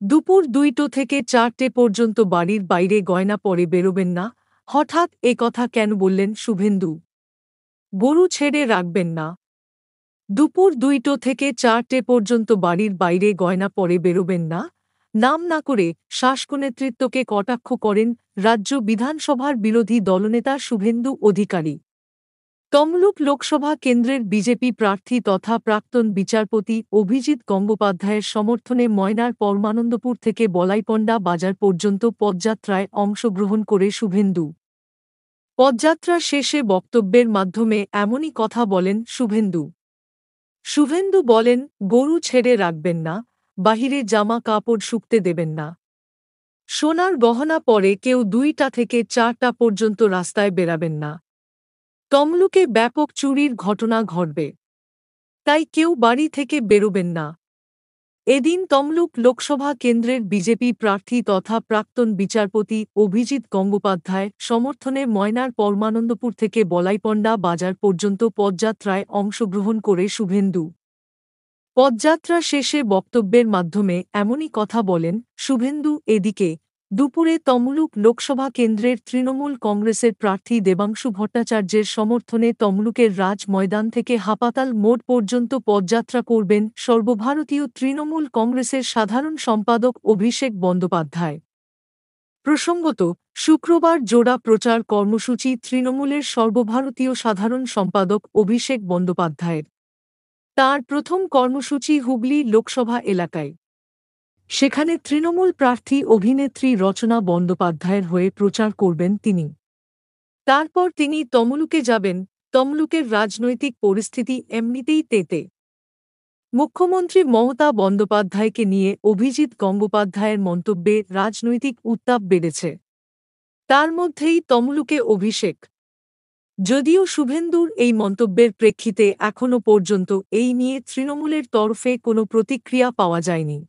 দুপুর ২টো থেকে ৪টে পর্যন্ত বাড়ির বাইরে গয়না পরে বেরোবেন না। হঠাৎ এ কথা কেন বললেন শুভেন্দু? গরু ছেড়ে রাখবেন না। দুপুর ২টো থেকে ৪টে পর্যন্ত বাড়ির বাইরে গয়না পরে বেরোবেন না। নাম না করে শাসক নেতৃত্বকে কটাক্ষ করেন রাজ্য বিধানসভার বিরোধী দলনেতা শুভেন্দু অধিকারী। তমলুক লোকসভা কেন্দ্রের বিজেপি প্রার্থী তথা প্রাক্তন বিচারপতি অভিজিৎ গঙ্গোপাধ্যায়ের সমর্থনে ময়নার পরমানন্দপুর থেকে বলাইপন্ডা বাজার পর্যন্ত পদযাত্রায় অংশগ্রহণ করে শুভেন্দু। পদযাত্রা শেষে বক্তব্যের মাধ্যমে এমনই কথা বলেন শুভেন্দু। শুভেন্দু বলেন, গরু ছেড়ে রাখবেন না, বাহিরে জামা কাপড় শুকতে দেবেন না। সোনার গহনা পরে কেউ ২টা থেকে ৪টা পর্যন্ত রাস্তায় বেরাবেন না। তমলুকে ব্যাপক চুরির ঘটনা ঘটবে। তাই কেউ বাড়ি থেকে বেরোবেন না। এদিন তমলুক লোকসভা কেন্দ্রের বিজেপি প্রার্থী তথা প্রাক্তন বিচারপতি অভিজিৎ গঙ্গোপাধ্যায় সমর্থনে ময়নার পরমানন্দপুর থেকে বলাইপন্ডা বাজার পর্যন্ত পদযাত্রায় অংশগ্রহণ করে শুভেন্দু। পদযাত্রা শেষে বক্তব্যের মাধ্যমে এমনই কথা বলেন শুভেন্দু। এদিকে দুপুরে তমলুক লোকসভা কেন্দ্রের তৃণমূল কংগ্রেসের প্রার্থী দেবাংশু ভট্টাচার্যের সমর্থনে তমলুকের রাজ ময়দান থেকে হাপাতাল মোড় পর্যন্ত পদযাত্রা করবেন সর্বভারতীয় তৃণমূল কংগ্রেসের সাধারণ সম্পাদক অভিষেক বন্দ্যোপাধ্যায়। প্রসঙ্গত, শুক্রবার জোড়া প্রচার কর্মসূচি তৃণমূলের সর্বভারতীয় সাধারণ সম্পাদক অভিষেক বন্দ্যোপাধ্যায়ের। তাঁর প্রথম কর্মসূচি হুগলি লোকসভা এলাকায়। সেখানে তৃণমূল প্রার্থী অভিনেত্রী রচনা বন্দ্যোপাধ্যায়ের হয়ে প্রচার করবেন তিনি। তারপর তিনি তমলুকে যাবেন। তমলুকের রাজনৈতিক পরিস্থিতি এমনিতেই তেতে। মুখ্যমন্ত্রী মমতা বন্দ্যোপাধ্যায়কে নিয়ে অভিজিৎ গঙ্গোপাধ্যায়ের মন্তব্যে রাজনৈতিক উত্তাপ বেড়েছে। তার মধ্যেই তমলুকে অভিষেক। যদিও শুভেন্দুর এই মন্তব্যের প্রেক্ষিতে এখনও পর্যন্ত এই নিয়ে তৃণমূলের তরফে কোনো প্রতিক্রিয়া পাওয়া যায়নি।